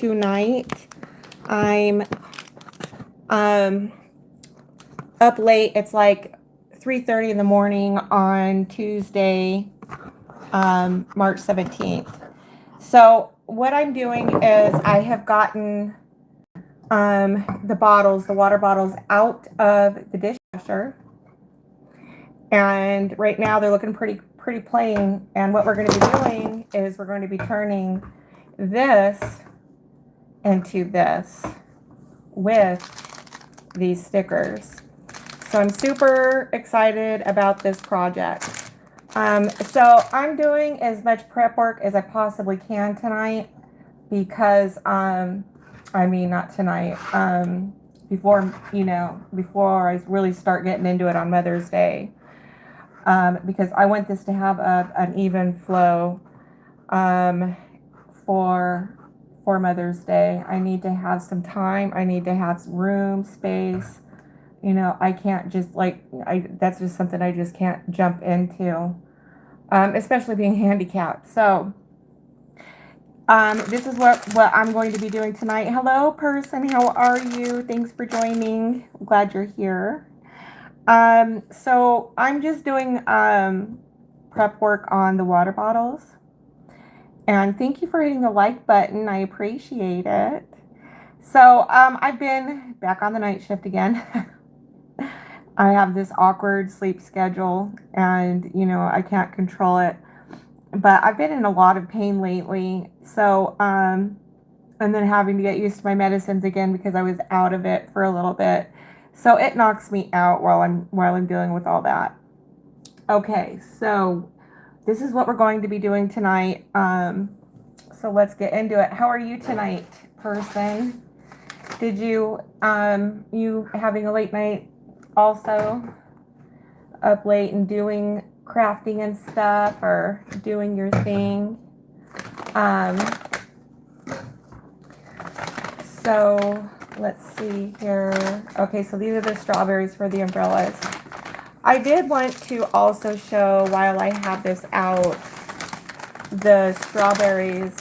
tonight. I'm up late. It's like 3:30 in the morning on Tuesday, March 17th. So what I'm doing is I have gotten the water bottles out of the dishwasher. And right now they're looking pretty plain. And what we're going to be doing is we're going to be turning this into this with these stickers. So I'm super excited about this project. So I'm doing as much prep work as I possibly can tonight because, not tonight, before I really start getting into it on Mother's Day. Because I want this to have an even flow for Mother's Day. I need to have some time. I need to have some room, space. I can't just that's just something I just can't jump into, especially being handicapped. So this is what I'm going to be doing tonight. Hello, person. How are you? Thanks for joining. I'm glad you're here. So I'm just doing prep work on the water bottles. And thank you for hitting the like button. I appreciate it. So I've been back on the night shift again. I have this awkward sleep schedule and, I can't control it. But I've been in a lot of pain lately. So, and then having to get used to my medicines again because I was out of it for a little bit. So it knocks me out while I'm dealing with all that. Okay, so this is what we're going to be doing tonight. So let's get into it. How are you tonight, person? Did you having a late night also? Up late and doing crafting and stuff or doing your thing? So let's see here. Okay, so these are the strawberries for the umbrellas. I did want to also show, while I have this out, the strawberries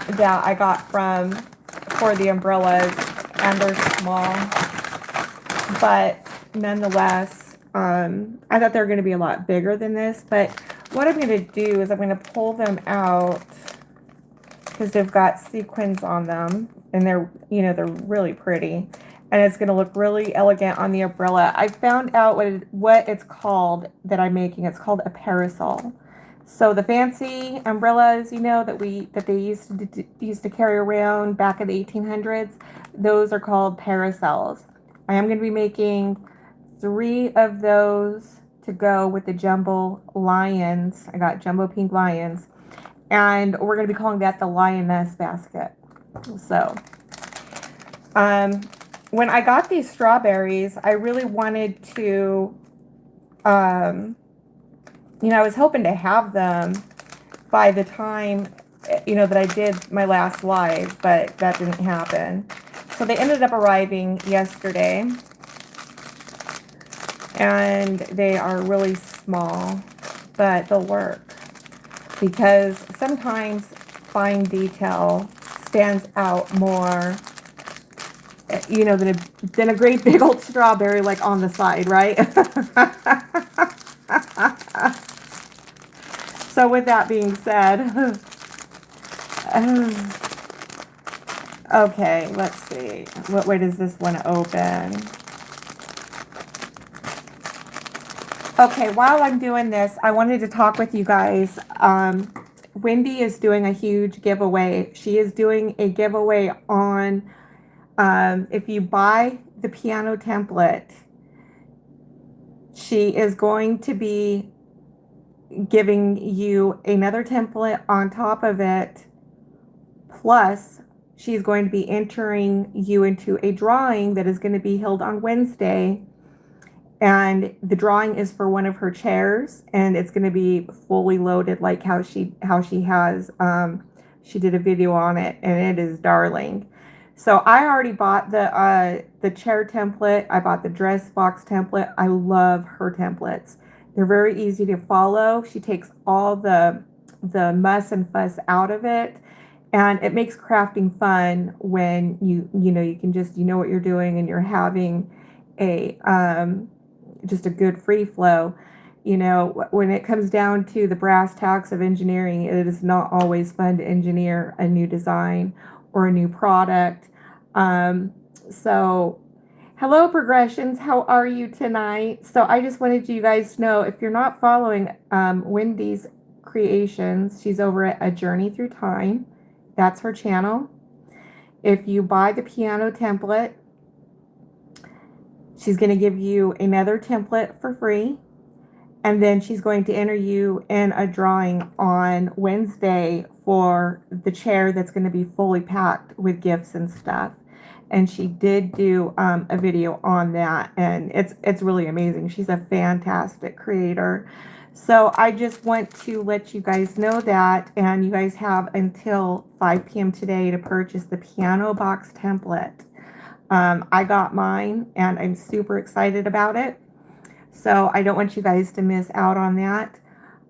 that I got for the umbrellas, and they're small, but nonetheless, I thought they were going to be a lot bigger than this. But what I'm going to do is I'm going to pull them out because they've got sequins on them, and they're really pretty, and it's going to look really elegant on the umbrella. I found out what it's called that I'm making. It's called a parasol. So the fancy umbrellas, that they used to carry around back in the 1800s, those are called parasols. I am going to be making 3 of those to go with the jumbo lions. I got jumbo pink lions, and we're going to be calling that the lioness basket. So, when I got these strawberries, I really wanted to, I was hoping to have them by the time, that I did my last live, but that didn't happen. So they ended up arriving yesterday, and they are really small, but they'll work because sometimes fine detail stands out more, than a great big old strawberry like on the side, right? So with that being said, okay, let's see. What way does this one open? Okay, while I'm doing this, I wanted to talk with you guys. Wendy is doing a huge giveaway. She is doing a giveaway on, if you buy the piano template, she is going to be giving you another template on top of it. Plus, she's going to be entering you into a drawing that is going to be held on Wednesday. And the drawing is for one of her chairs, and it's going to be fully loaded like how she has. She did a video on it, and it is darling. So I already bought the chair template. I bought the dress box template. I love her templates. They're very easy to follow. She takes all the muss and fuss out of it, And it makes crafting fun when you know, you can just, you know what you're doing and you're having a, just a good free flow. You know, when it comes down to the brass tacks of engineering, it is not always fun to engineer a new design or a new product. So hello Progressions, how are you tonight? So I just wanted you guys to know, if you're not following Wendy's creations, she's over at A Journey Through Time. That's her channel. If you buy the piano template, she's going to give you another template for free. And then she's going to enter you in a drawing on Wednesday for the chair that's going to be fully packed with gifts and stuff. And she did do a video on that, and it's really amazing. She's a fantastic creator. So I just want to let you guys know that, and you guys have until 5 p.m. today to purchase the piano box template. I got mine, and I'm super excited about it. So I don't want you guys to miss out on that.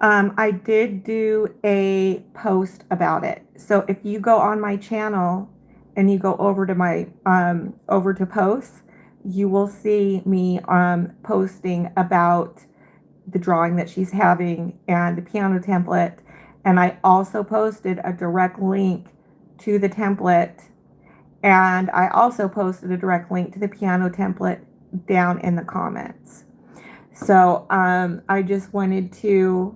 I did do a post about it. So if you go on my channel and you go over to my over to posts, you will see me posting about the drawing that she's having and the piano template. And I also posted a direct link to the template, and I also posted a direct link to the piano template down in the comments. So I just wanted to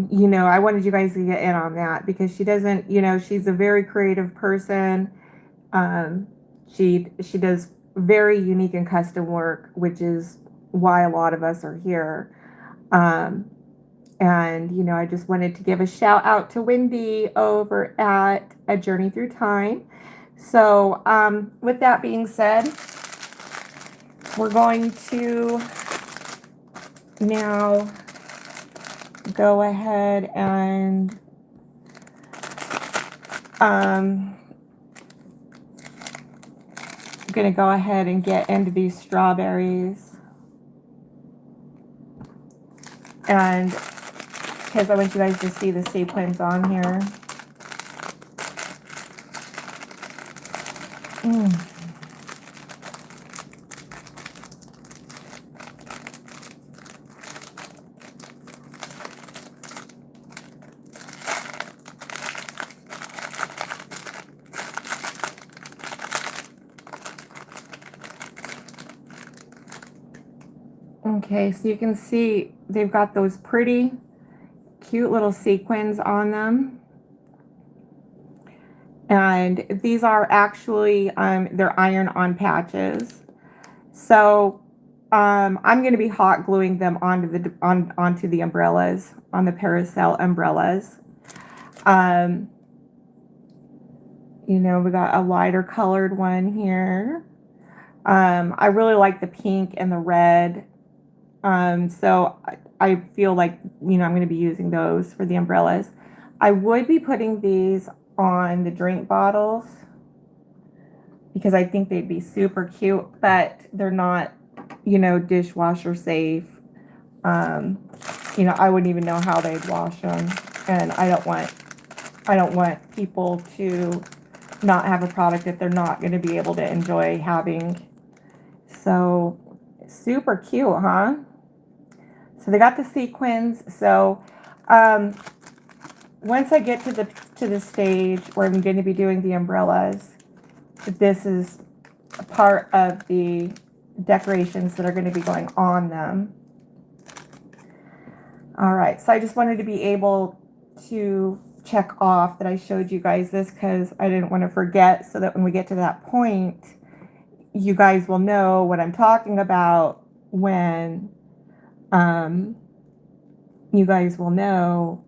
you know, I wanted you guys to get in on that, because she doesn't, you know, she's a very creative person. She does very unique and custom work, which is why a lot of us are here. And, you know, I just wanted to give a shout out to Wendy over at A Journey Through Time. So with that being said, we're going to now go ahead and I'm going to go ahead and get into these strawberries. And because I want you guys to see the sequins on here. Okay, so you can see they've got those pretty cute little sequins on them. And these are actually, they're iron-on patches. So I'm going to be hot gluing them onto the umbrellas, on the Paracel umbrellas. You know, we got a lighter colored one here. I really like the pink and the red. So I feel like, you know, I'm going to be using those for the umbrellas. I would be putting these on the drink bottles because I think they'd be super cute, but they're not, you know, dishwasher safe. You know, I wouldn't even know how they'd wash them, and I don't want people to not have a product that they're not going to be able to enjoy having. So super cute, huh? So they got the sequins. So once I get to the stage where I'm going to be doing the umbrellas, this is a part of the decorations that are going to be going on them. All right, so I just wanted to be able to check off that I showed you guys this because I didn't want to forget, so that when we get to that point, you guys will know what I'm talking about when you guys will know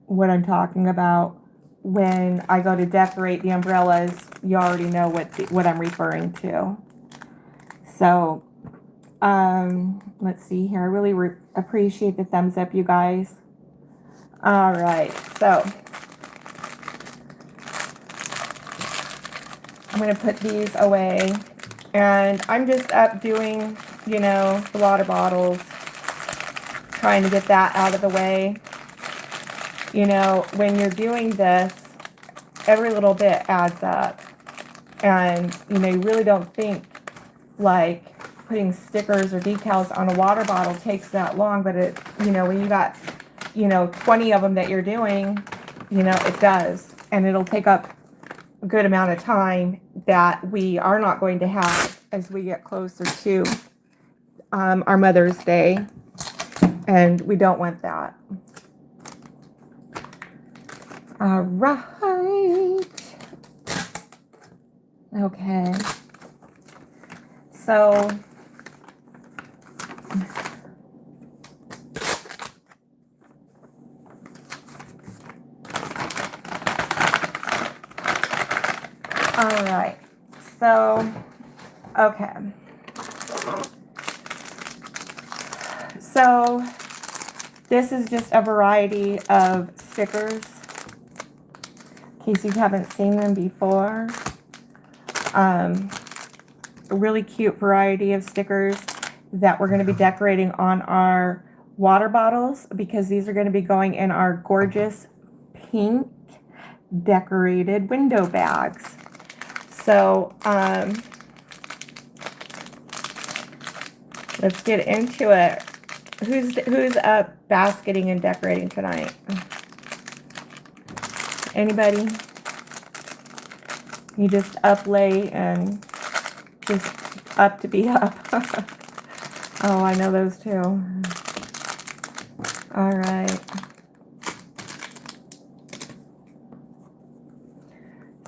what I'm talking about when I go to decorate the umbrellas. You already know what I'm referring to. So let's see here. I really appreciate the thumbs up, you guys. All right, so I'm going to put these away, and I'm just up doing, you know, the water bottles. trying to get that out of the way. You know, when you're doing this, every little bit adds up. And, you know, you really don't think like putting stickers or decals on a water bottle takes that long, but it, you know, when you got, you know, 20 of them that you're doing, you know, it does. And it'll take up a good amount of time that we are not going to have as we get closer to our Mother's Day. And we don't want that. All right. Okay. So all right. So okay. So this is just a variety of stickers, in case you haven't seen them before. A really cute variety of stickers that we're going to be decorating on our water bottles, because these are going to be going in our gorgeous pink decorated window bags. So let's get into it. Who's up basketing and decorating tonight? Anybody? You just up late and just up to be up. Oh, I know those too. All right.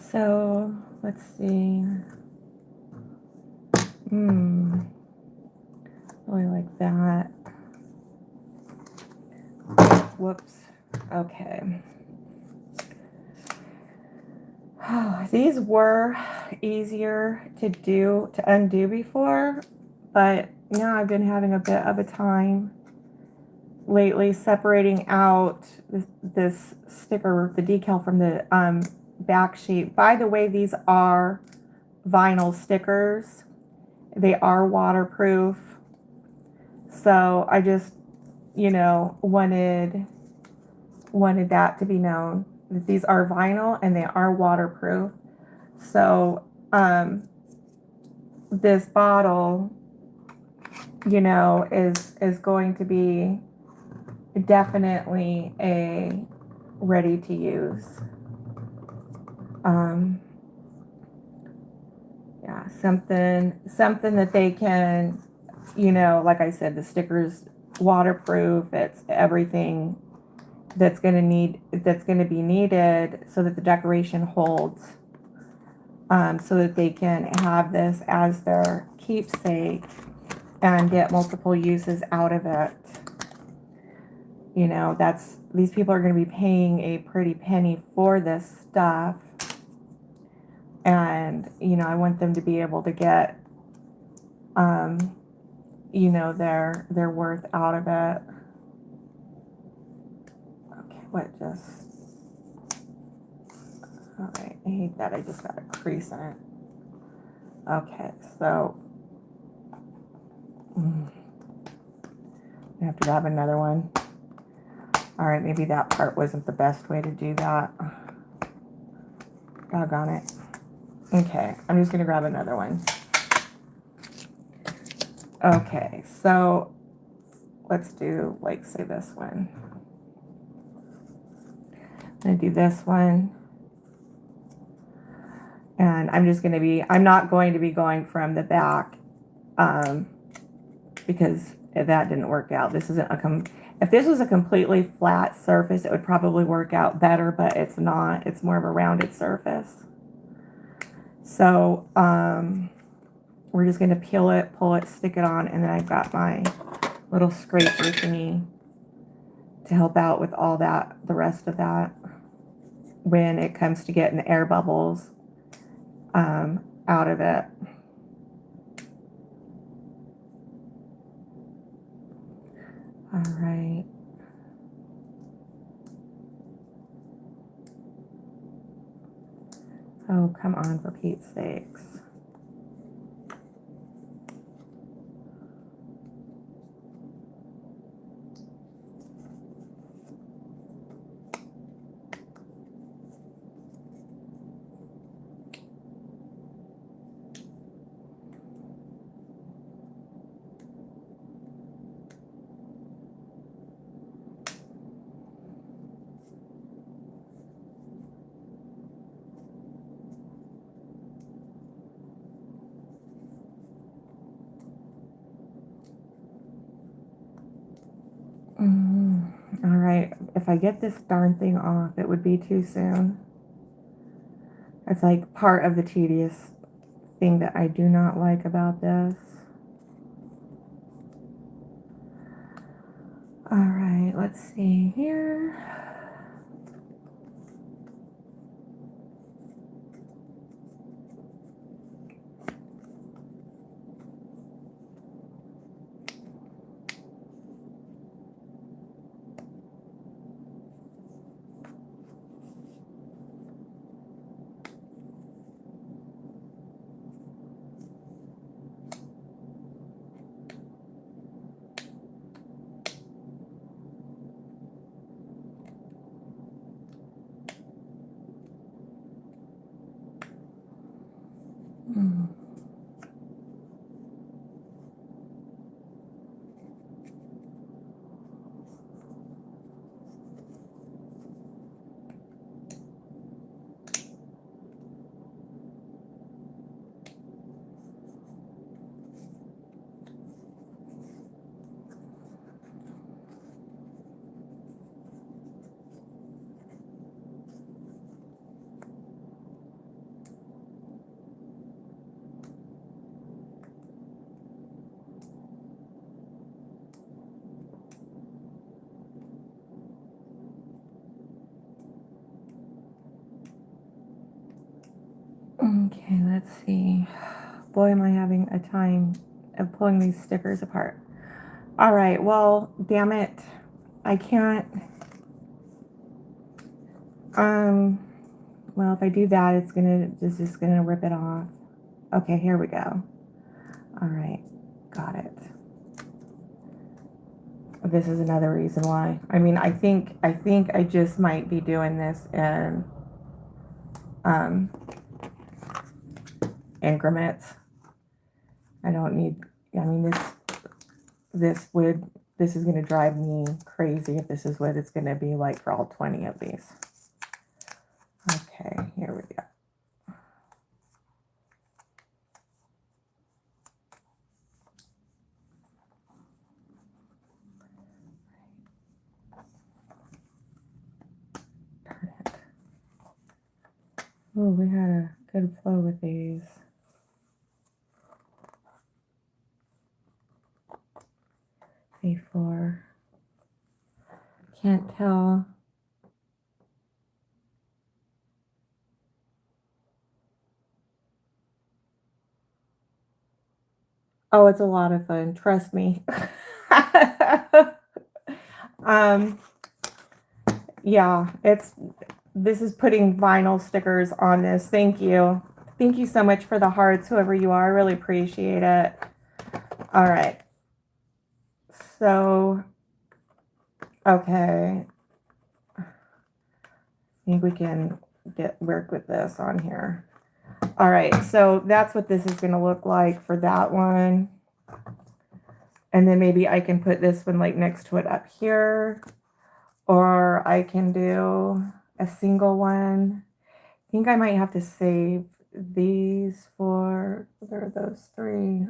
So let's see. Really like that. Whoops. Okay. These were easier to undo before, but now I've been having a bit of a time lately separating out this sticker, the decal from the back sheet. By the way, these are vinyl stickers. They are waterproof. So I just, you know, wanted that to be known, that these are vinyl and they are waterproof. So this bottle, you know, is going to be definitely a ready to use. Yeah, something that they can, you know, like I said, the sticker's waterproof. It's everything that's going to be needed so that the decoration holds, so that they can have this as their keepsake and get multiple uses out of it. You know, these people are going to be paying a pretty penny for this stuff. And, you know, I want them to be able to get, you know, their worth out of it. Okay, what just... All right, I hate that. I just got a crease in it. Okay, so... I have to grab another one. All right, maybe that part wasn't the best way to do that. Doggone it. Okay, I'm just going to grab another one. Okay, so let's do, like, say this one. I'm going to do this one. And I'm not going to be going from the back, because that didn't work out. This isn't if this was a completely flat surface, it would probably work out better, but it's not. It's more of a rounded surface. So we're just going to peel it, pull it, stick it on, and then I've got my little scraper thingy to help out with all that, the rest of that, when it comes to getting the air bubbles out of it. All right. Oh, come on, for Pete's sakes. if I get this darn thing off, it would be too soon. It's like part of the tedious thing that I do not like about this. All right, let's see here. Okay, let's see. Boy, am I having a time of pulling these stickers apart. All right, well, damn it. I can't. Well, if I do that, it's just gonna rip it off. Okay, here we go. All right, got it. This is another reason why. I mean, I think I just might be doing this in increments. I don't need, I mean, this is going to drive me crazy if this is what it's going to be like for all 20 of these. Okay, here we go. Darn it. Oh, we had a good flow with these. A4. Can't tell. Oh, it's a lot of fun. Trust me. Yeah, this is putting vinyl stickers on this. Thank you. Thank you so much for the hearts, whoever you are. I really appreciate it. All right. So, okay. I think we can work with this on here. All right, so that's what this is going to look like for that one. And then maybe I can put this one like next to it up here. Or I can do a single one. I think I might have to save these for, what are those three?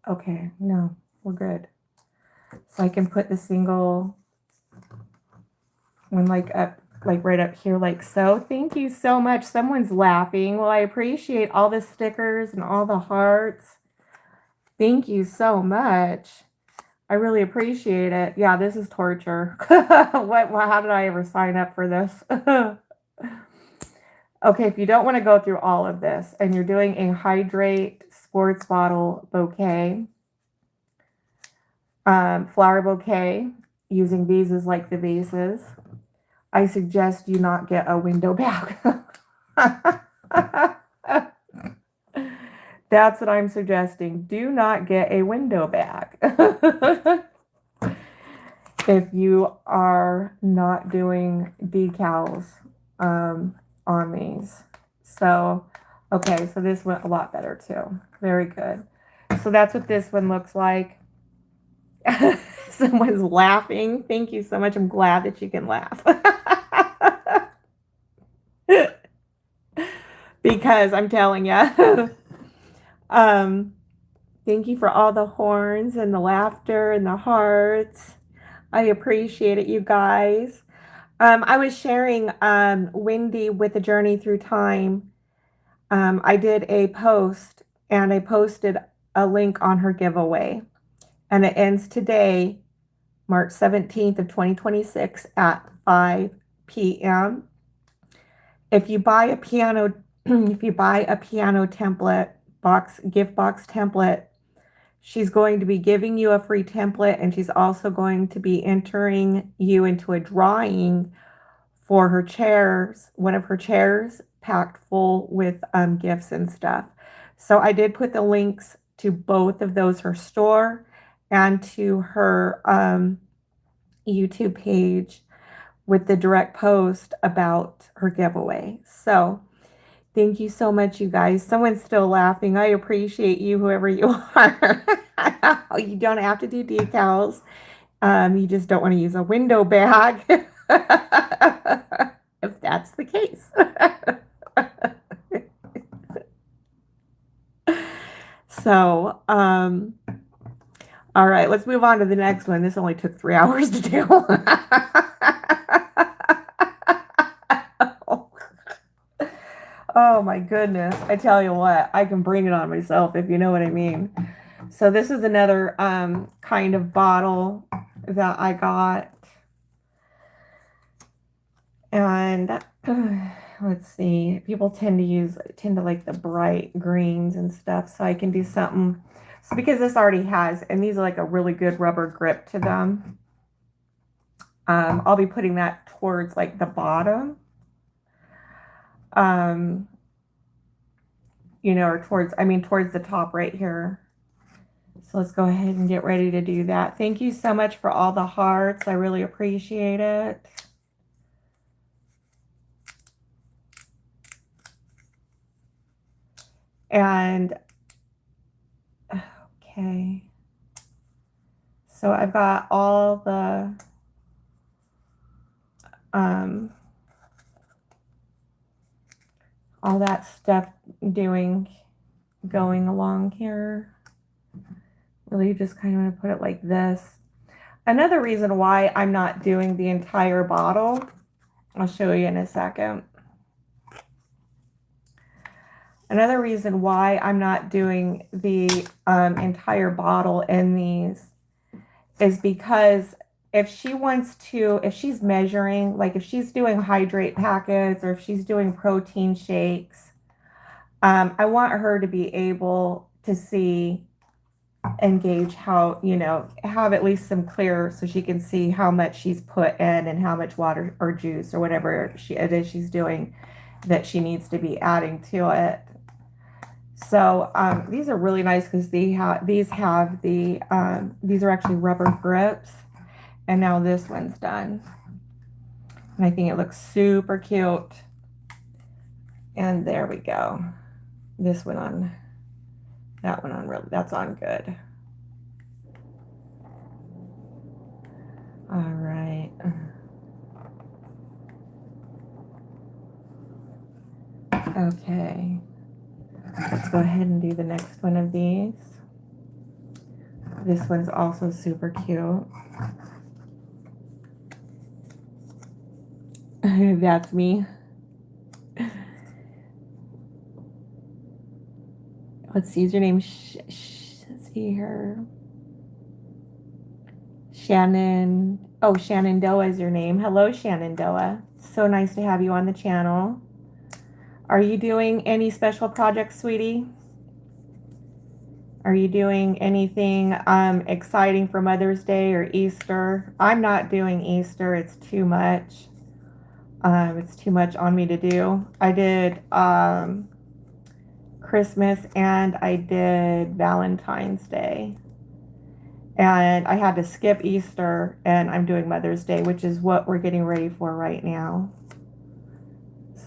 Okay, no, we're good. So I can put the single one like up, like right up here, like so. Thank you so much. Someone's laughing. Well, I appreciate all the stickers and all the hearts. Thank you so much. I really appreciate it. Yeah, this is torture. How did I ever sign up for this? Okay, if you don't want to go through all of this and you're doing a hydrate sports bottle bouquet, flower bouquet, using these as like the vases, I suggest you not get a window bag. That's what I'm suggesting. Do not get a window bag if you are not doing decals on these. So, okay, so this went a lot better too. Very good. So that's what this one looks like. Someone's laughing. Thank you so much. I'm glad that you can laugh. Because I'm telling you. Thank you for all the horns and the laughter and the hearts. I appreciate it, you guys. I was sharing Wendy with the Journey Through Time. I did a post and I posted a link on her giveaway, and it ends today, March 17th of 2026 at 5 p.m. If you buy a piano, if you buy a piano template box, gift box template, she's going to be giving you a free template, and she's also going to be entering you into a drawing for her chairs, one of her chairs packed full with gifts and stuff. So I did put the links to both of those, her store and to her YouTube page, with the direct post about her giveaway. So thank you so much, you guys. Someone's still laughing. I appreciate you, whoever you are. You don't have to do decals. You just don't want to use a window bag. If that's the case. So, all right, let's move on to the next one. This only took 3 hours to do. Oh my goodness. I tell you what, I can bring it on myself, if you know what I mean. So this is another kind of bottle that I got. And let's see, people tend to like the bright greens and stuff, so I can do something. So because this already has, and these are like a really good rubber grip to them, I'll be putting that towards like the bottom, you know, or towards the top right here. So let's go ahead and get ready to do that. Thank you so much for all the hearts. I really appreciate it. And okay, so I've got all the all that stuff going along here. Really just kind of want to put it like this. Another reason why I'm not doing the entire bottle, I'll show you in a second. Another reason why I'm not doing the entire bottle in these is because if she's measuring, like if she's doing hydrate packets or if she's doing protein shakes, I want her to be able to see and gauge how, you know, have at least some clear, so she can see how much she's put in and how much water or juice or whatever it is she's doing that she needs to be adding to it. So these are really nice because these have the these are actually rubber grips, and now this one's done, and I think it looks super cute. And there we go. This one on, that one on, really, that's on good. All right. Okay. Let's go ahead and do the next one of these. This one's also super cute. That's me. Let's see, is your name let's see here. Shannon. Oh, Shenandoah is your name. Hello, Shenandoah. So nice to have you on the channel. Are you doing any special projects, sweetie? Are you doing anything exciting for Mother's Day or Easter? I'm not doing Easter. It's too much. It's too much on me to do. I did Christmas and I did Valentine's Day. And I had to skip Easter, and I'm doing Mother's Day, which is what we're getting ready for right now.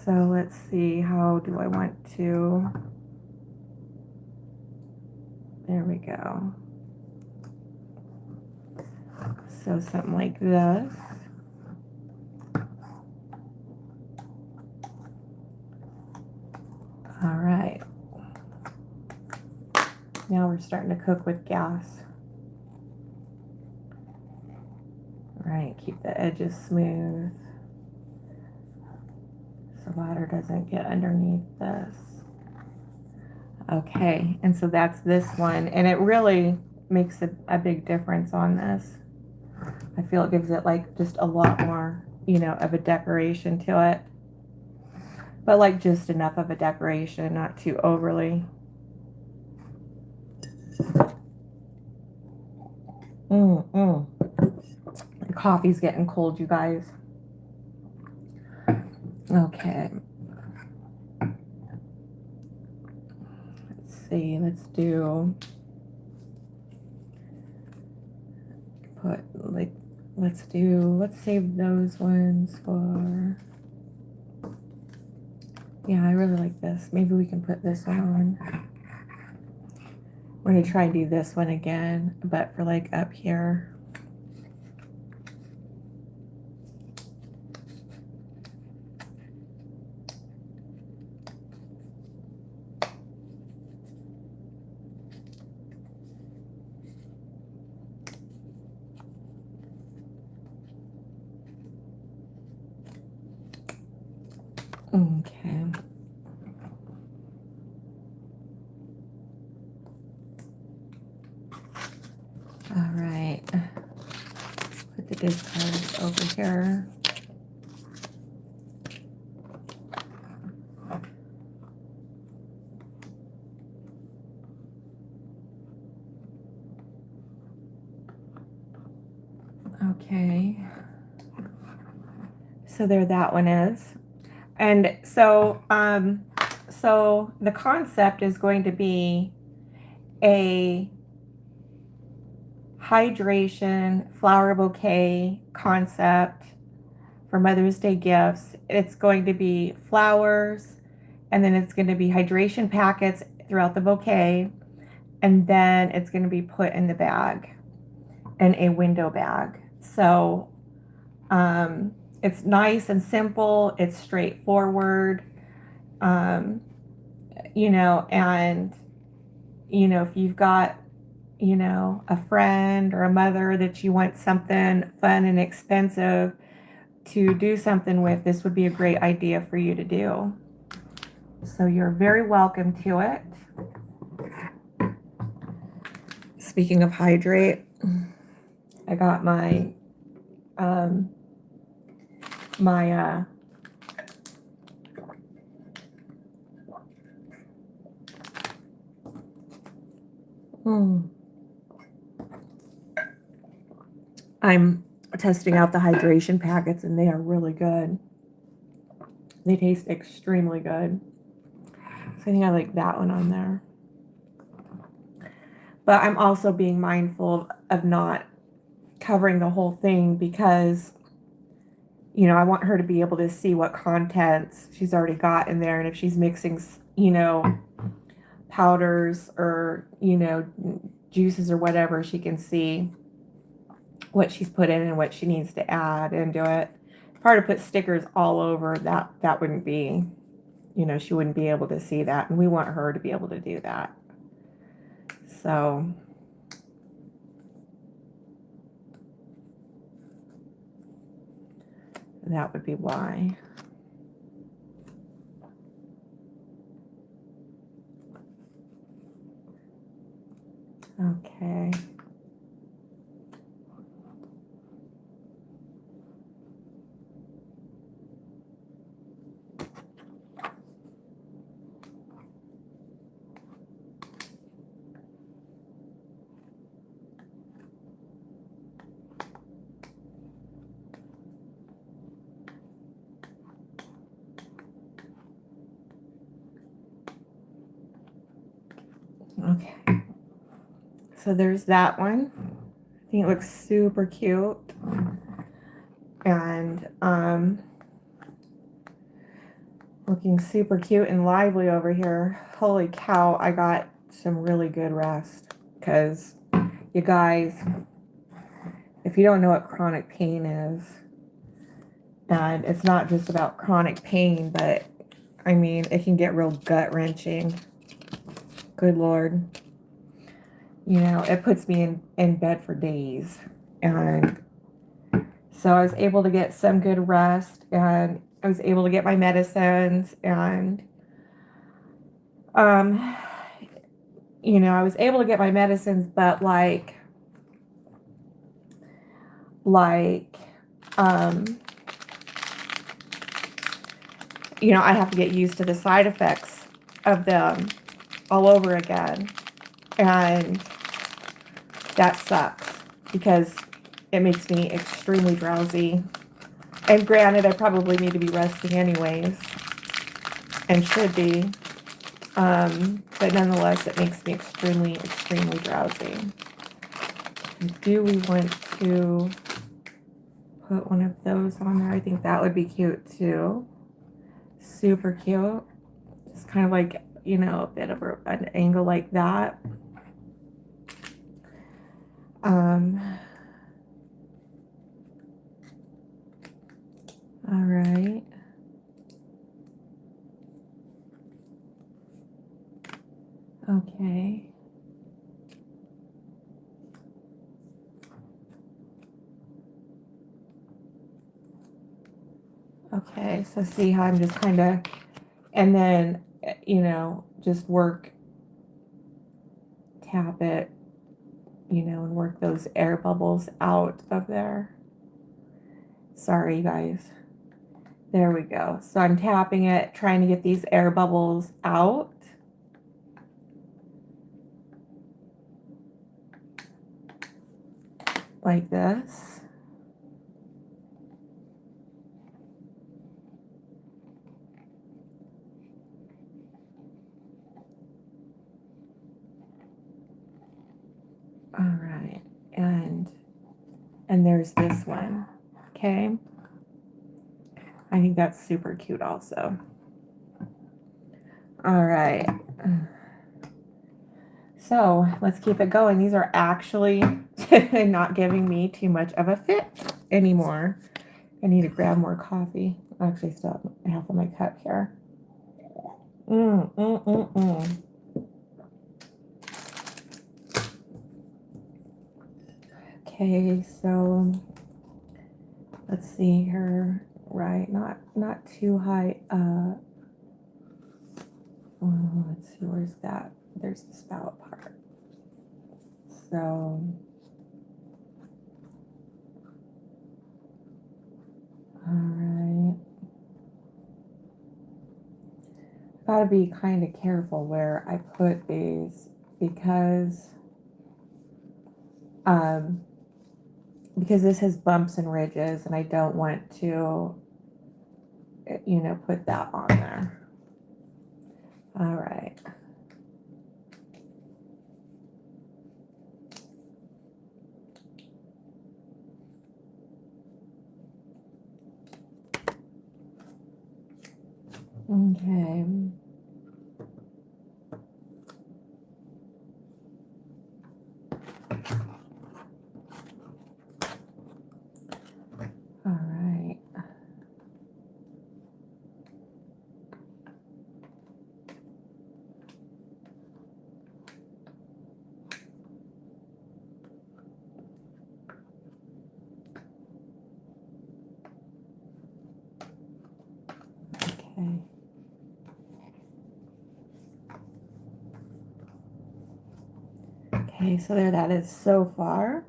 So let's see, how do I want to... There we go. So something like this. All right. Now we're starting to cook with gas. All right, keep the edges smooth. so water doesn't get underneath this. Okay, and so that's this one, and it really makes a big difference on this. I feel it gives it like just a lot more, you know, of a decoration to it. But like just enough of a decoration, not too overly. The coffee's getting cold, you guys. Okay. Let's see, let's save those ones for, yeah, I really like this. Maybe we can put this one on. We're going to try and do this one again, but for like up here. Okay. All right. Put the discards over here. Okay. So there that one is. And so so the concept is going to be a hydration flower bouquet concept for Mother's Day gifts. It's going to be flowers, and then it's going to be hydration packets throughout the bouquet, and then it's going to be put in the bag, in a window bag. So it's nice and simple. It's straightforward. You know, and, you know, if you've got, you know, a friend or a mother that you want something fun and expensive to do something with, this would be a great idea for you to do. So you're very welcome to it. Speaking of hydrate, I got my I'm testing out the hydration packets, and they are really good. They taste extremely good. So I think I like that one on there. But I'm also being mindful of not covering the whole thing because, you know, I want her to be able to see what contents she's already got in there. And if she's mixing, you know, powders or, you know, juices or whatever, she can see what she's put in and what she needs to add into it. If I were to put stickers all over, that wouldn't be, you know, she wouldn't be able to see that. And we want her to be able to do that. So that would be why. Okay. Okay, so there's that one. I think it looks super cute. And looking super cute and lively over here. Holy cow, I got some really good rest. Because, you guys, if you don't know what chronic pain is, and it's not just about chronic pain, but, I mean, it can get real gut-wrenching. Good Lord. You know, it puts me in bed for days. And so I was able to get some good rest. And I was able to get my medicines, and um, you know, I was able to get my medicines, but like, um, you know, I have to get used to the side effects of them all over again. And that sucks because it makes me extremely drowsy. And granted, I probably need to be resting anyways, and should be. But nonetheless, it makes me extremely, extremely drowsy. Do we want to put one of those on there? I think that would be cute too. Super cute. Just kind of like, you know, a bit of an angle like that. All right. Okay. Okay, so see how I'm just kind of, and then, you know, just tap it, you know, and work those air bubbles out of there. Sorry, guys. There we go. So I'm tapping it, trying to get these air bubbles out. Like this. All right. And there's this one. Okay. I think that's super cute also. All right. So let's keep it going. These are actually not giving me too much of a fit anymore. I need to grab more coffee. I actually still have half of my cup here. Okay, so let's see here. Right, not too high up. Let's see, where's that? There's the spout part. So all right. Gotta be kind of careful where I put these because this has bumps and ridges, and I don't want to, you know, put that on there. All right. Okay. All right. Okay. Okay, so there that is so far.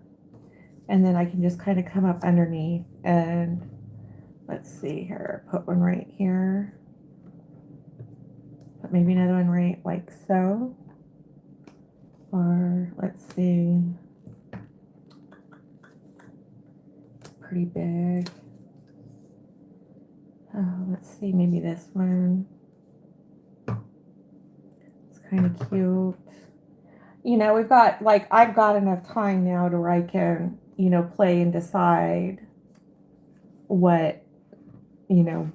And then I can just kind of come up underneath and let's see here, put one right here. Put maybe another one right like so. Or let's see, pretty big. Let's see, maybe this one. It's kind of cute. You know, we've got, like, I've got enough time now to where I can, you know, play and decide what, you know,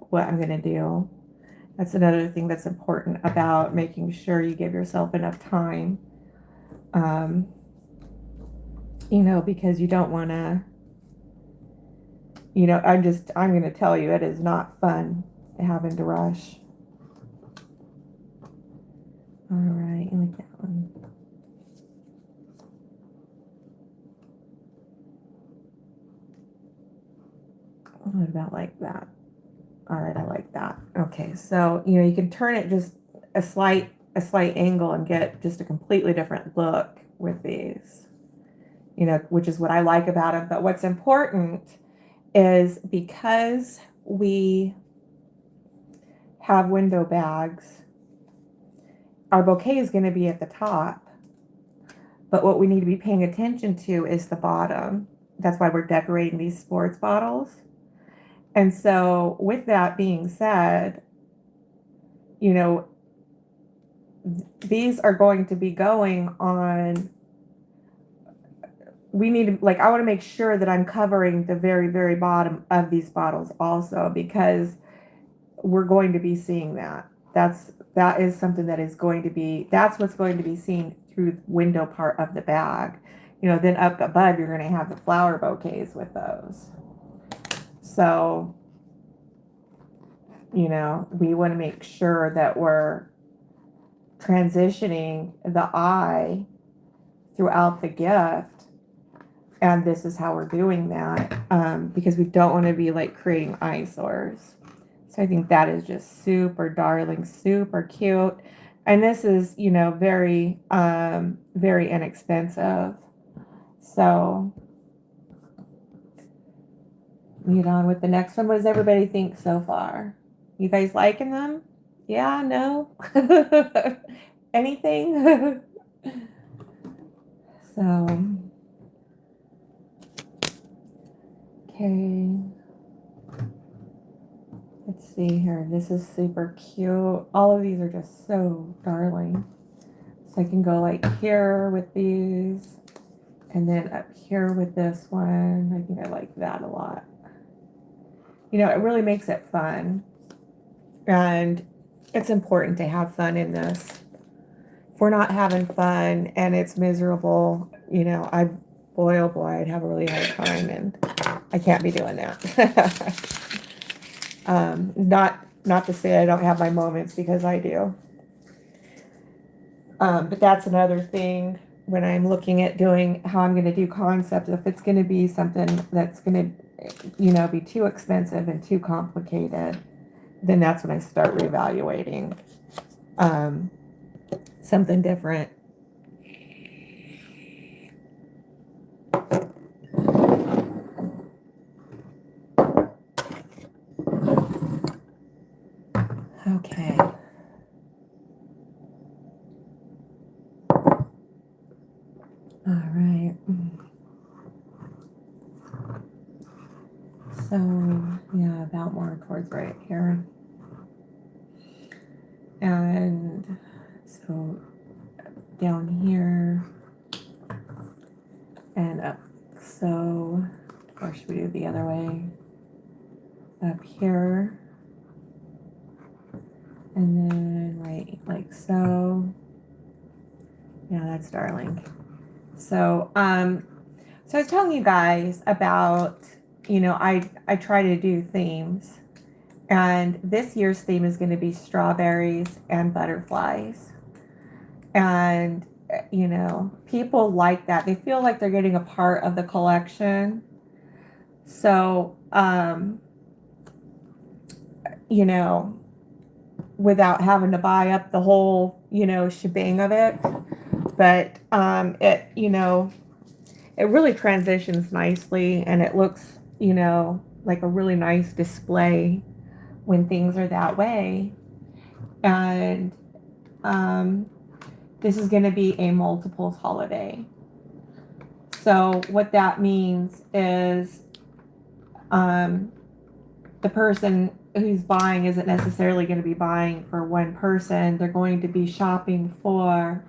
what I'm going to do. That's another thing that's important about making sure you give yourself enough time. You know, because you don't want to, you know, I'm going to tell you, it is not fun having to rush. All right, I like that one. What about like that? All right, I like that. Okay, so, you know, you can turn it just a slight angle and get just a completely different look with these, you know, which is what I like about them. But what's important is because we have window bags, our bouquet is going to be at the top, but what we need to be paying attention to is the bottom. That's why we're decorating these sports bottles. And so with that being said, you know, these are going to be going on, we need to, like, I want to make sure that I'm covering the very, very bottom of these bottles also, because we're going to be seeing that. That is something that is going to be, that's what's going to be seen through the window part of the bag. You know, then up above, you're going to have the flower bouquets with those. So, you know, we want to make sure that we're transitioning the eye throughout the gift. And this is how we're doing that, because we don't want to be like creating eyesores. So I think that is just super darling, super cute. And this is, you know, very, very inexpensive. So get on with the next one. What does everybody think so far? You guys liking them? Yeah, no? Anything? So, okay. Let's see here. This is super cute. All of these are just so darling. So I can go like here with these, and then up here with this one. I think I like that a lot. You know, it really makes it fun. And it's important to have fun in this. If we're not having fun and it's miserable, you know, boy, oh boy, I'd have a really hard time, and I can't be doing that. Not to say I don't have my moments, because I do. But that's another thing when I'm looking at doing how I'm going to do concepts. If it's going to be something that's going to, you know, be too expensive and too complicated, then that's when I start reevaluating something different. Okay. All right. So, yeah, about more towards right here. And so down here and up. So, or should we do it the other way? Up here. And then right like so. Yeah, that's darling. So, so I was telling you guys about, you know, I try to do themes, and this year's theme is going to be strawberries and butterflies. And, you know, people like that. They feel like they're getting a part of the collection. So, you know, without having to buy up the whole, you know, shebang of it. But, it, you know, it really transitions nicely, and it looks, you know, like a really nice display when things are that way. And this is going to be a multiples holiday. So what that means is the person who's buying isn't necessarily going to be buying for one person. They're going to be shopping for,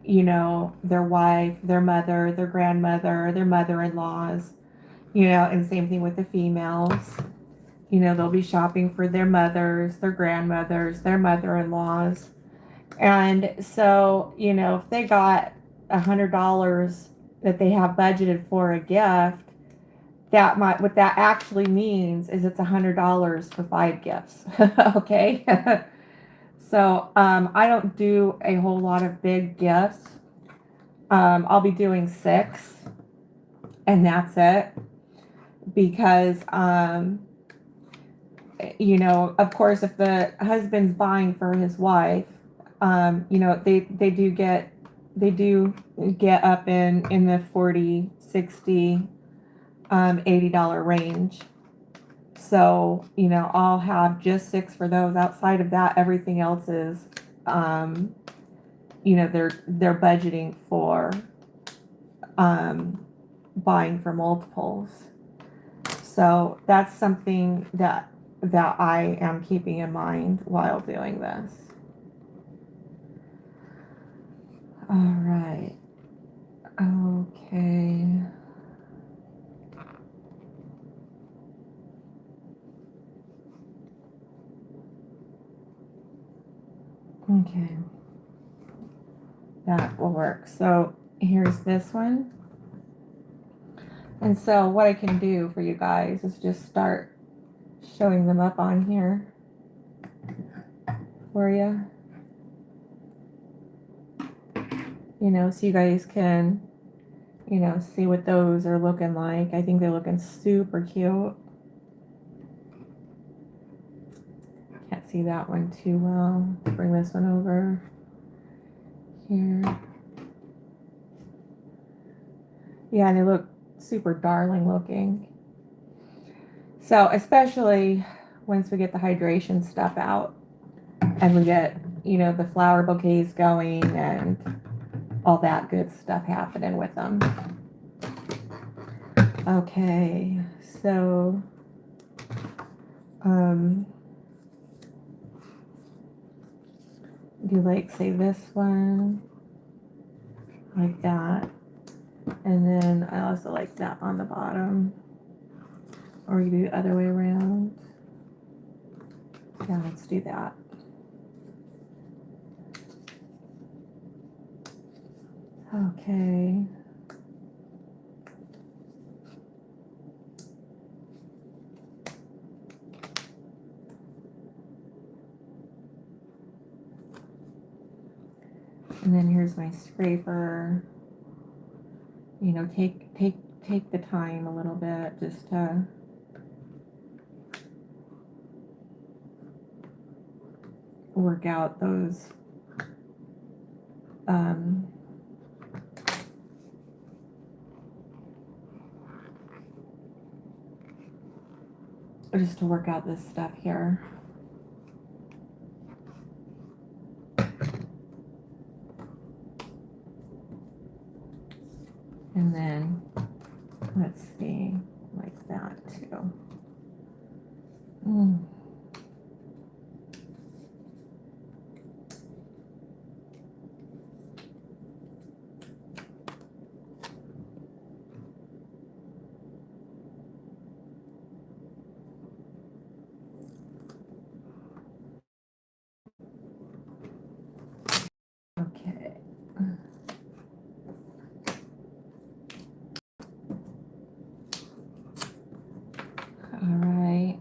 you know, their wife, their mother, their grandmother, their mother-in-laws, you know, and same thing with the females. You know, they'll be shopping for their mothers, their grandmothers, their mother-in-laws. And so, you know, if they got $100 that they have budgeted for a gift, that might, what that actually means is it's $100 for 5 gifts. Okay. So, I don't do a whole lot of big gifts. I'll be doing 6, and that's it, because, you know, of course, if the husband's buying for his wife, you know, they do get up in the 40, 60, $80 range. So, you know, I'll have just 6 for those. Outside of that, everything else is, you know, they're budgeting for buying for multiples. So that's something that I am keeping in mind while doing this. All right. Okay. Okay. That will work. So here's this one. And so what I can do for you guys is just start showing them up on here for you. You know, so you guys can, you know, see what those are looking like. I think they're looking super cute. Can't see that one too well. Bring this one over here. Yeah, they look super darling looking. So especially once we get the hydration stuff out and we get, you know, the flower bouquets going and all that good stuff happening with them. Okay, so do like say this one like that, and then I also like that on the bottom, or you do the other way around. Yeah, let's do that. Okay. And then here's my scraper. You know, take the time a little bit just to work out those just to work out this stuff here. And then, let's see, like that too. Okay. All right.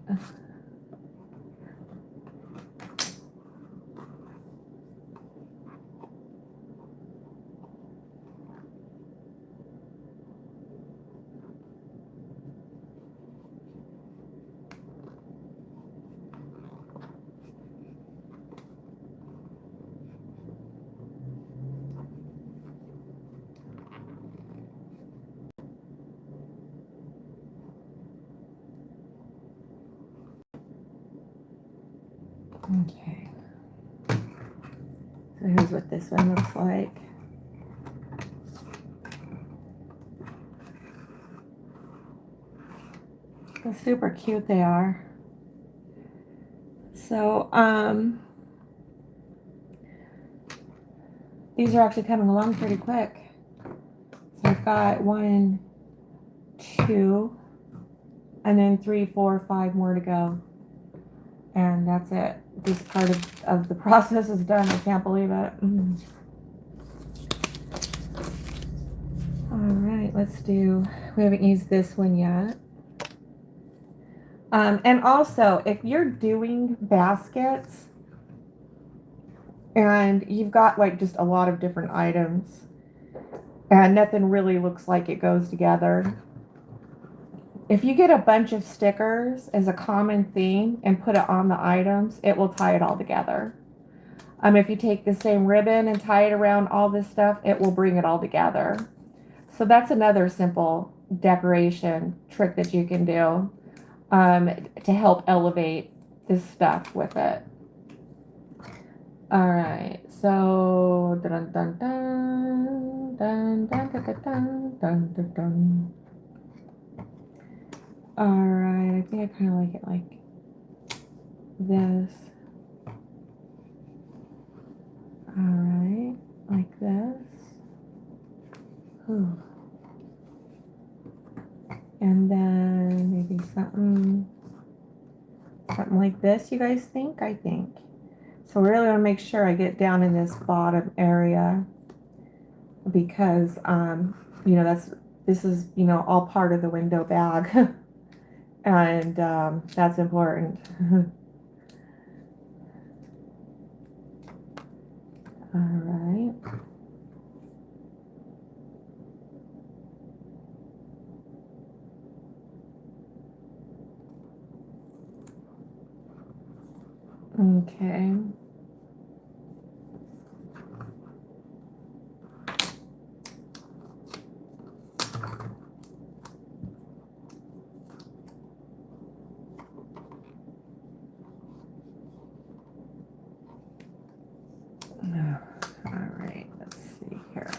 Okay. So here's what this one looks like. So super cute they are. So, these are actually coming along pretty quick. So I've got 1, 2, and then 3, 4, 5 more to go. And that's it. This part of the process is done. I can't believe it. All right, let's do, we haven't used this one yet. And also, if you're doing baskets and you've got like just a lot of different items and nothing really looks like it goes together, if you get a bunch of stickers as a common theme and put it on the items, it will tie it all together. If you take the same ribbon and tie it around all this stuff, it will bring it all together. So that's another simple decoration trick that you can do to help elevate this stuff with it. All right, so dun dun dun dun dun dun dun dun dun dun. All right, I think I kind of like it like this. All right, like this. Ooh. And then maybe something like this, you guys think? I think. So I really want to make sure I get down in this bottom area because, you know, this is, you know, all part of the window bag. And that's important. All right. Okay. All right, let's see here.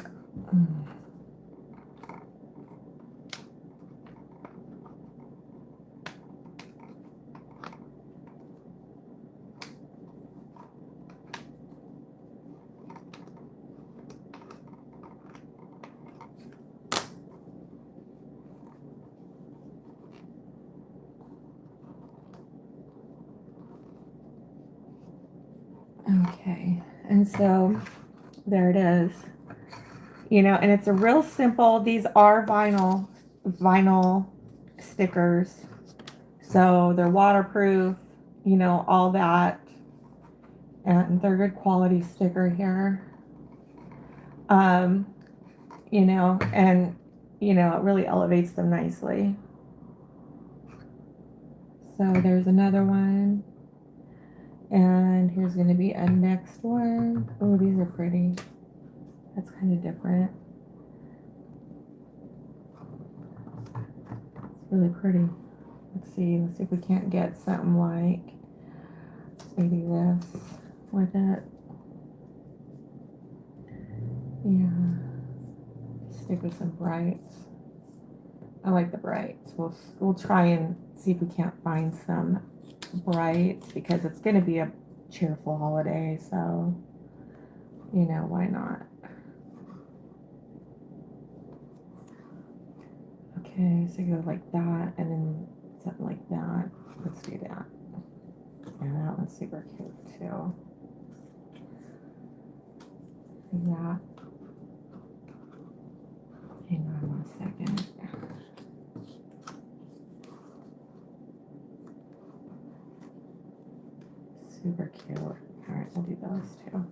Okay, and so there it is. You know, and it's a real simple, these are vinyl stickers. So they're waterproof, you know, all that. And they're good quality sticker here. You know, and you know, it really elevates them nicely. So there's another one. And here's going to be a next one. Oh, these are pretty. That's kind of different. It's really pretty. Let's see if we can't get something like maybe this with it. Yeah. Stick with some brights. I like the brights. We'll try and see if we can't find some brights because it's going to be a cheerful holiday, so you know, why not? Okay, so go like that and then something like that. Let's do that. Yeah, that one's super cute too. Yeah. Hang on one second. Super cute. All right, we'll do those too.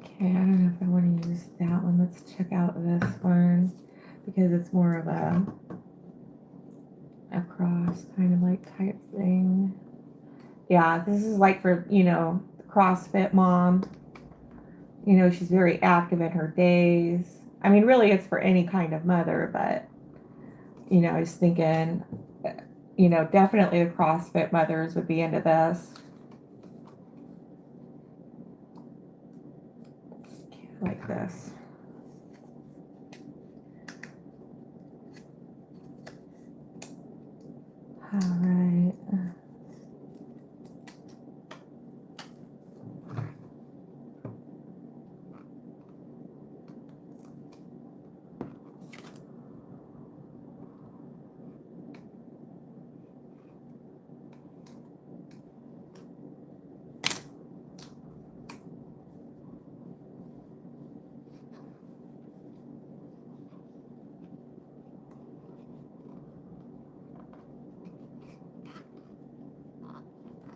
Okay, I don't know if I want to use that one. Let's check out this one because it's more of a cross kind of like type thing. Yeah, this is like for, you know, CrossFit mom. You know, she's very active in her days. I mean, really, it's for any kind of mother, but, you know, I was thinking, you know, definitely the CrossFit mothers would be into this. Like this. All right.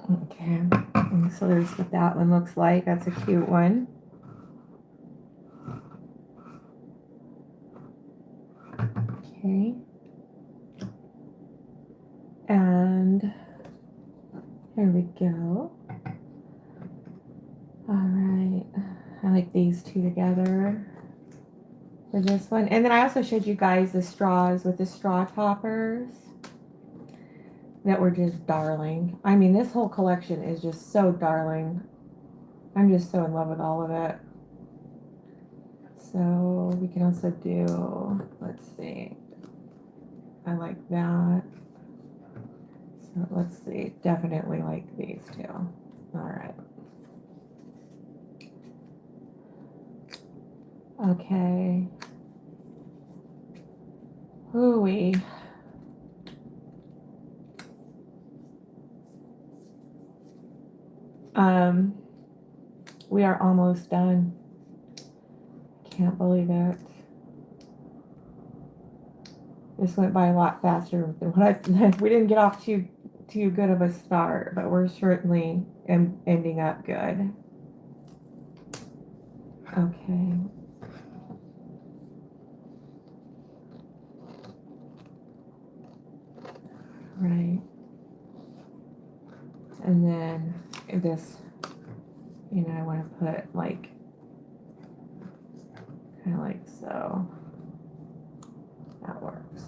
Okay, and so there's what that one looks like. That's a cute one. Okay. And there we go. All right. I like these two together for this one. And then I also showed you guys the straws with the straw toppers that were just darling. I mean, this whole collection is just so darling. I'm just so in love with all of it. So we can also do, let's see. I like that. So let's see, definitely like these two. All right. Okay. Ooh-wee. We are almost done. Can't believe it. This went by a lot faster than what I. We didn't get off too good of a start, but we're certainly ending up good. Okay. Right. And then this, you know, I want to put like, kind of like so. That works.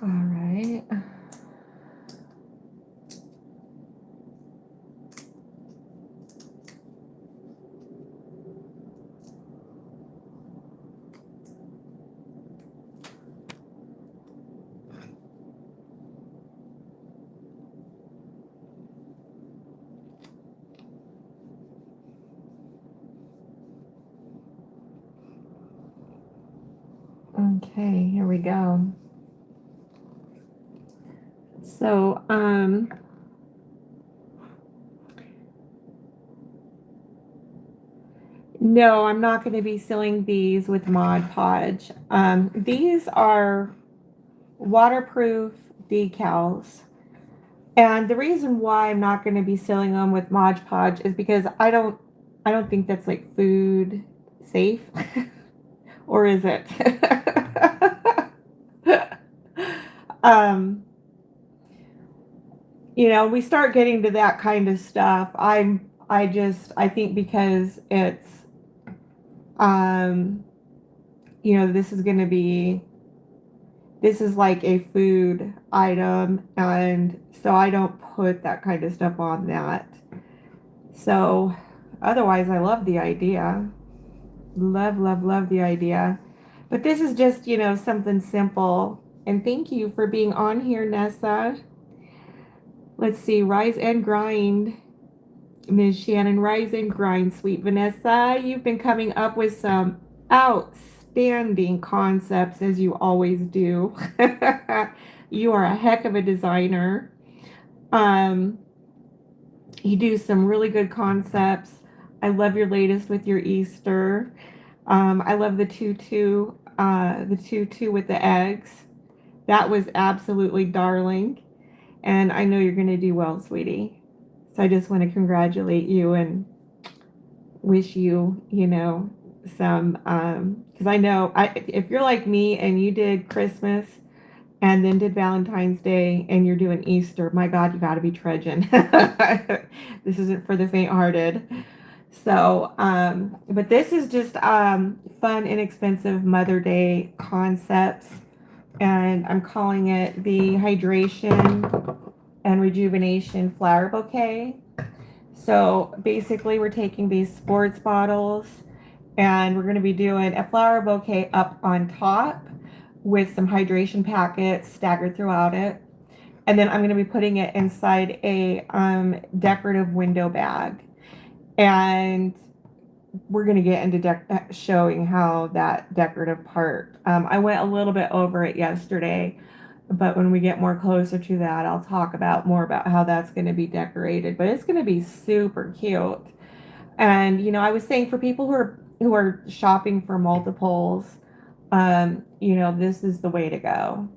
All right. Okay, here we go. So, no, I'm not going to be sealing these with Mod Podge. These are waterproof decals. And the reason why I'm not going to be sealing them with Mod Podge is because I don't think that's like food safe. Or is it? You know, we start getting to that kind of stuff. I think because it's, you know, this is like a food item, and so I don't put that kind of stuff on that. So otherwise, I love the idea. Love, love, love the idea. But this is just, you know, something simple. And thank you for being on here, Nessa. Let's see, Rise and Grind. Ms. Shannon, Rise and Grind, sweet Vanessa. You've been coming up with some outstanding concepts, as you always do. You are a heck of a designer. You do some really good concepts. I love your latest with your Easter. I love the tutu with the eggs. That was absolutely darling. And I know you're going to do well, sweetie. So I just want to congratulate you and wish you, you know, some, because I know if you're like me and you did Christmas and then did Valentine's Day and you're doing Easter, my God, you got to be trudging. This isn't for the faint-hearted. So, but this is just fun, inexpensive Mother Day concepts. And I'm calling it the Hydration and Rejuvenation Flower Bouquet. So basically we're taking these sports bottles And we're going to be doing a flower bouquet up on top with some hydration packets staggered throughout it. And then I'm going to be putting it inside a decorative window bag. And we're going to get into showing how that decorative part. I went a little bit over it yesterday, but when we get more closer to that, I'll talk about more about how that's going to be decorated. But it's going to be super cute. And I was saying for people who are shopping for multiples, this is the way to go.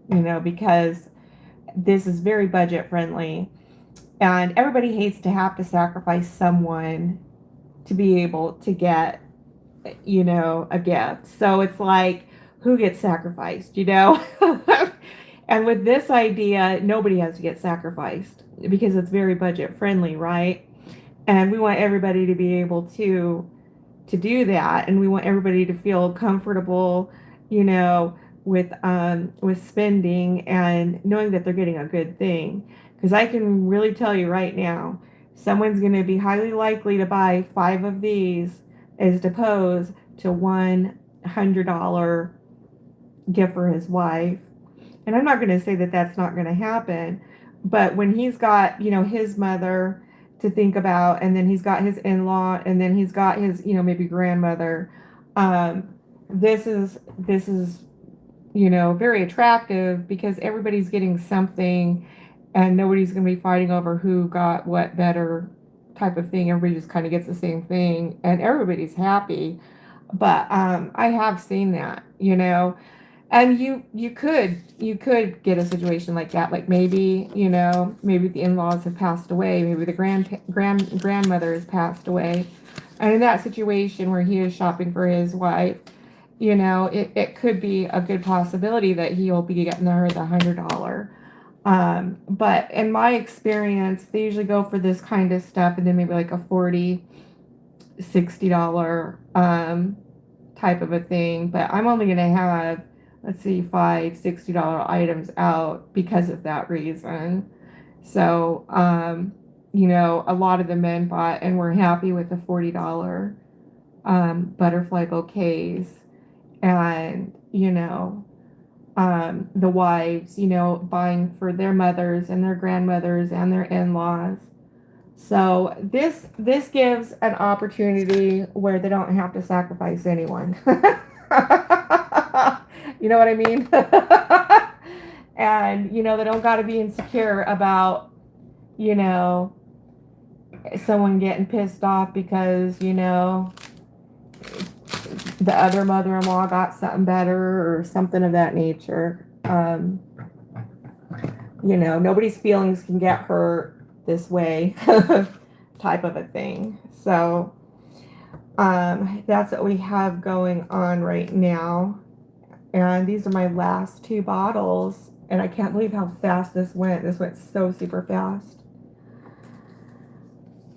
Because this is very budget friendly, and everybody hates to have to sacrifice someone to be able to get a gift. So it's like, who gets sacrificed? And with this idea, nobody has to get sacrificed because it's very budget friendly, right? And we want everybody to be able to do that, and we want everybody to feel comfortable, with spending and knowing that they're getting a good thing. Because I can really tell you right now, someone's going to be highly likely to buy 5 of these as opposed to $100 gift for his wife. And I'm not going to say that that's not going to happen, but when he's got, his mother to think about, and then he's got his in-law, and then he's got his, maybe grandmother, this is very attractive because everybody's getting something, and nobody's going to be fighting over who got what better type of thing. Everybody just kind of gets the same thing, and everybody's happy. But I have seen that, and you could get a situation like that, like maybe maybe the in-laws have passed away, maybe the grandmother has passed away, and in that situation where he is shopping for his wife, it could be a good possibility that he'll be getting her the $100. But in my experience, they usually go for this kind of stuff, and then maybe like a $40, $60 type of a thing. But I'm only gonna have, let's see, $5, $60 items out because of that reason. So a lot of the men bought and were happy with the $40 butterfly bouquets. And the wives, buying for their mothers and their grandmothers and their in-laws. So this gives an opportunity where they don't have to sacrifice anyone. You know what I mean? And they don't got to be insecure about someone getting pissed off because the other mother-in-law got something better or something of that nature. Nobody's feelings can get hurt this way type of a thing. So that's what we have going on right now. And these are my last 2 bottles, and I can't believe how fast this went. This went so super fast.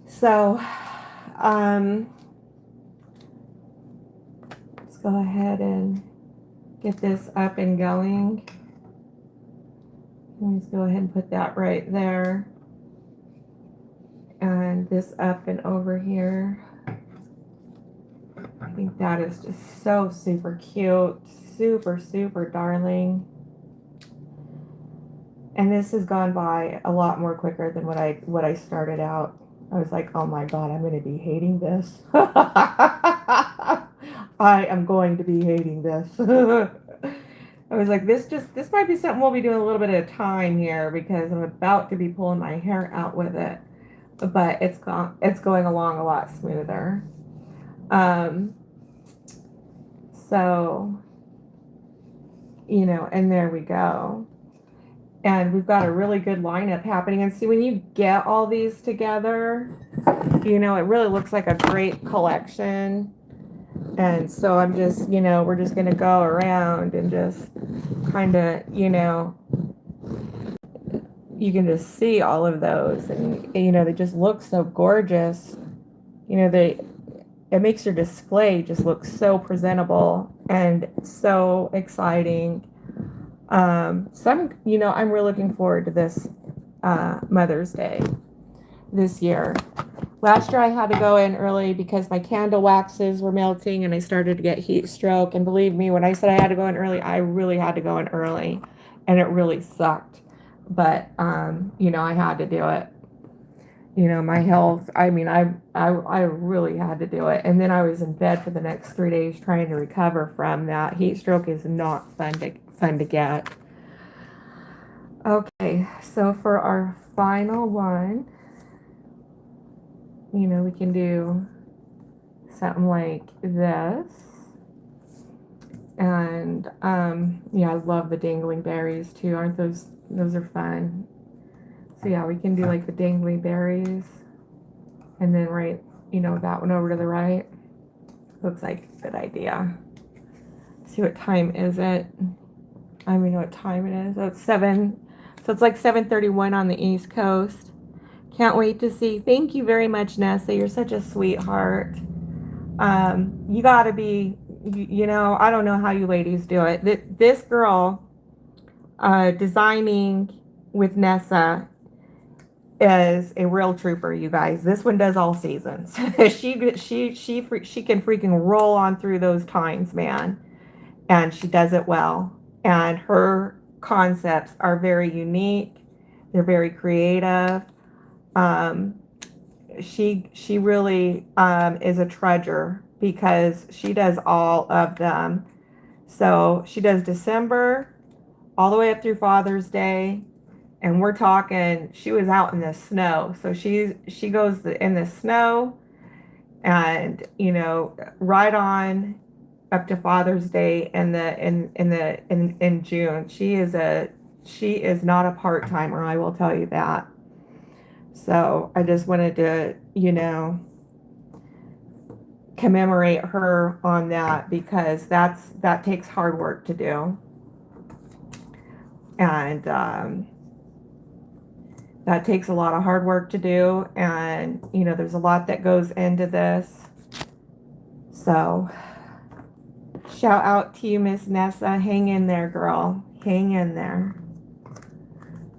So let's go ahead and get this up and going. Let's go ahead and put that right there. And this up and over here. I think that is just so super cute. Super, super darling. And this has gone by a lot more quicker than what I started out. I was like, oh my God, I'm going to be hating this. I am going to be hating this. I was like, this might be something we'll be doing a little bit at a time here because I'm about to be pulling my hair out with it. But it's going along a lot smoother. So, and there we go. And we've got a really good lineup happening. And see, when you get all these together, it really looks like a great collection. And so I'm just, we're just going to go around and just kind of, you can just see all of those. And, they just look so gorgeous. It makes your display just look so presentable and so exciting. So I'm really looking forward to this Mother's Day this year. Last year I had to go in early because my candle waxes were melting and I started to get heat stroke. And believe me, when I said I had to go in early, I really had to go in early, and it really sucked. But you know, I had to do it. You know, my health. I mean, I really had to do it. And then I was in bed for the next 3 days trying to recover from that. Heat stroke is not fun to get. Okay, so for our final one, you know, we can do something like this. And yeah, I love the dangling berries too. Aren't those are fun. So yeah, we can do like the dangling berries, and then right, you know, that one over to the right. Looks like a good idea. See, what time is it? I don't even know what time it is. Oh, it's 7. So it's like 7:31 on the East Coast. Can't wait to see. Thank you very much, Nessa. You're such a sweetheart. You gotta be, you know, I don't know how you ladies do it. This girl, designing with Nessa, is a real trooper, you guys. This one does all seasons. she can freaking roll on through those times, man. And she does it well. And her concepts are very unique. They're very creative. Um, she really is a treasure because she does all of them. So she does December all the way up through Father's Day, and we're talking she was out in the snow. So she goes in the snow, and you know, right on up to Father's Day in June. She is not a part-timer, I will tell you that. So I just wanted to, you know, commemorate her on that because that takes hard work to do. And that takes a lot of hard work to do, and you know, there's a lot that goes into this. So shout out to you, Miss Nessa. Hang in there, girl. Hang in there.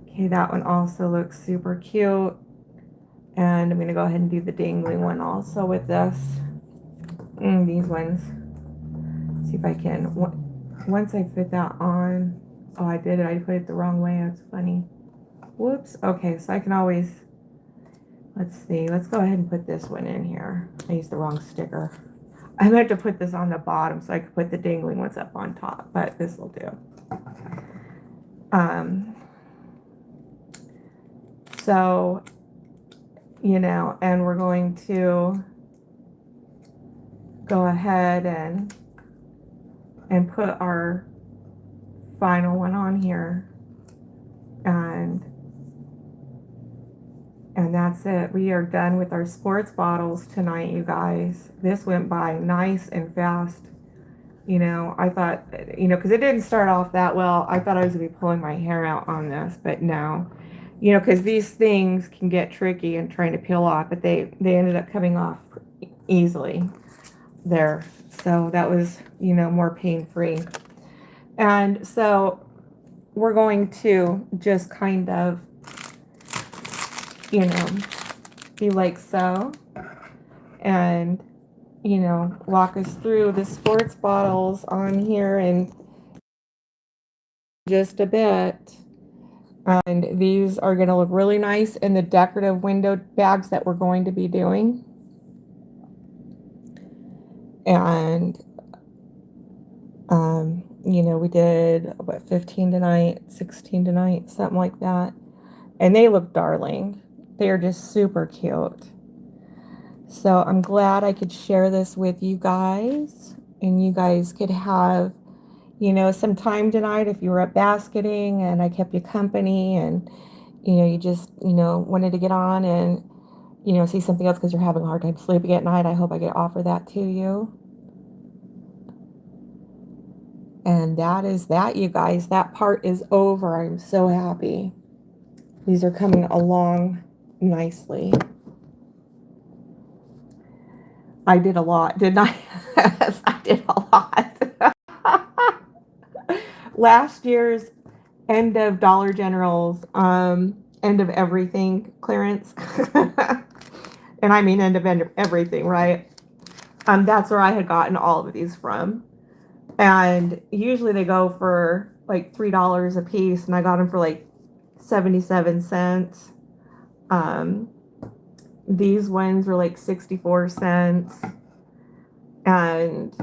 Okay, that one also looks super cute. And I'm going to go ahead and do the dangling one also with this. These ones. See if I can. Once I fit that on. Oh, I did it. I put it the wrong way. That's funny. Whoops. Okay, so I can always. Let's see. Let's go ahead and put this one in here. I used the wrong sticker. I meant to put this on the bottom so I could put the dangling ones up on top, but this will do. So, you know, and we're going to go ahead and put our final one on here, and that's it. We are done with our sports bottles tonight, you guys. This went by nice and fast. You know, I thought, you know, because it didn't start off that well. I thought I was going to be pulling my hair out on this, but no. You know, because these things can get tricky and trying to peel off, but they ended up coming off easily there. So that was, you know, more pain-free. And so we're going to just kind of, you know, be like so, and, you know, walk us through the sports bottles on here in just a bit. And these are going to look really nice in the decorative window bags that we're going to be doing. And, you know, we did, what, 15 tonight, 16 tonight, something like that. And they look darling. They are just super cute. So I'm glad I could share this with you guys, and you guys could have, you know, some time tonight if you were up basketing and I kept you company, and, you know, you just, you know, wanted to get on and, you know, see something else because you're having a hard time sleeping at night. I hope I could offer that to you. And that is that, you guys. That part is over. I'm so happy. These are coming along nicely. I did a lot, didn't I? I did a lot. Last year's end of Dollar General's, end of everything clearance. and I mean end of everything, right? That's where I had gotten all of these from. And usually they go for like $3 a piece, and I got them for like 77 cents. These ones were like 64 cents. And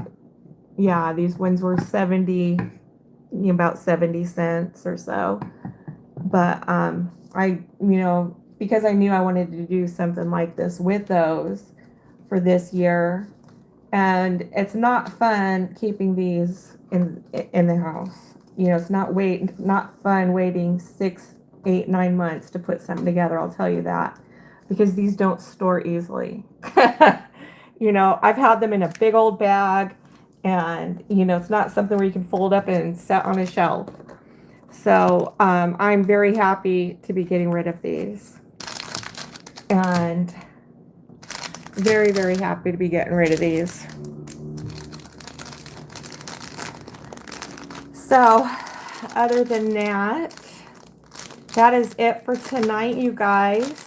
yeah, these ones were about 70 cents or so. But because I knew I wanted to do something like this with those for this year, and it's not fun keeping these in the house. It's not fun waiting 6, 8, 9 months to put something together. I'll tell you that, because these don't store easily. I've had them in a big old bag, and it's not something where you can fold up and set on a shelf. So I'm very happy to be getting rid of these, and very, very happy to be getting rid of these. So other than that, that is it for tonight, you guys.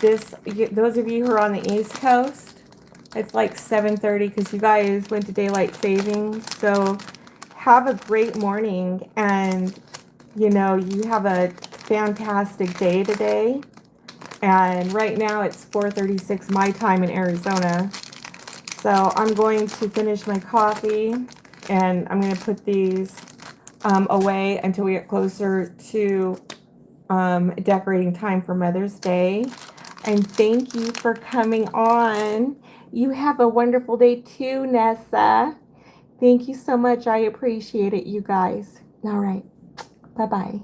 Those of you who are on the East Coast, it's like 7:30 because you guys went to daylight savings. So have a great morning, and you have a fantastic day today. And right now it's 4:36 my time in Arizona. So I'm going to finish my coffee, and I'm going to put these away until we get closer to decorating time for Mother's Day. And thank you for coming on. You have a wonderful day too, Nessa. Thank you so much. I appreciate it, you guys. All right. Bye-bye.